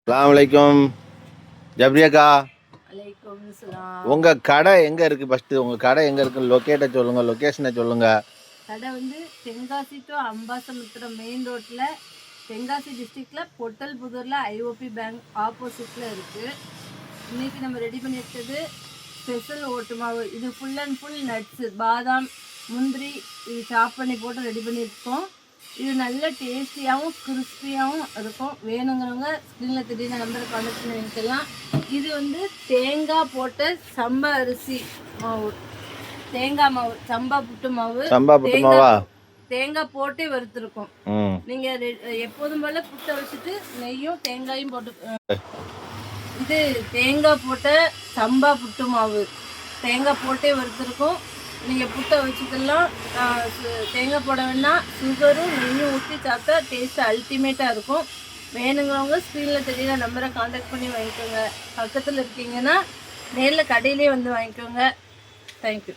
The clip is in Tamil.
அஸ்ஸலாமு அலைக்கும் ஜப்ரியாக்கா. அலைக்கும் சலாம். உங்க கடை எங்க இருக்கு? ஃபர்ஸ்ட் உங்க கடை எங்க இருக்கு? லொகேட்டை சொல்லுங்க, லொகேஷனை சொல்லுங்க. கடை வந்து தென்காசி டு அம்பாசமுத்திரம் மெயின் ரோட்ல, தென்காசி டிஸ்ட்ரிக்ட்ல பொட்டல்புதூர்ல ஐஓபி பேங்க் ஆப்போசிட்ல இருக்கு. இன்னைக்கு நம்ம ரெடி பண்ணி வச்சது ஸ்பெஷல் ஓட்டு மாவு. இது ஃபுல் அண்ட் ஃபுல் நட்ஸு, பாதாம், முந்திரி இது சாப் பண்ணி போட்டு ரெடி பண்ணியிருக்கோம். இது நல்ல டேஸ்டியாகவும் கிறிஸ்பியாகவும் இருக்கும். வேணுங்கிறவங்க ஸ்க்ரீனில் திடீர்னு நம்பரை கான்டெக்ட் பண்ணி வைக்கலாம். இது வந்து தேங்காய் போட்ட சம்பா அரிசி மாவு, தேங்காய் மாவு, சம்பா புட்டு மாவு, தேங்காய் போட்டே வறுத்துருக்கோம். நீங்கள் எப்போதும் போல புட்டை வச்சுட்டு நெய்யும் தேங்காயும் போட்டு, இது தேங்காய் போட்ட சம்பா புட்டு மாவு, தேங்காய் போட்டே வறுத்துருக்கோம். நீங்கள் புட்டை வச்சுக்கலாம். தேங்காய் போட வேணால் சுகரும் நெய்யும் ஊற்றி சாப்பிட்டா டேஸ்ட்டு அல்டிமேட்டாக இருக்கும். வேணுங்கிறவங்க ஸ்க்ரீனில் தெரியல நம்பரை கான்டாக்ட் பண்ணி வாங்கிக்கோங்க. பக்கத்தில் இருக்கீங்கன்னா நேரில் கடையிலே வந்து வாங்கிக்கோங்க. தேங்க்யூ.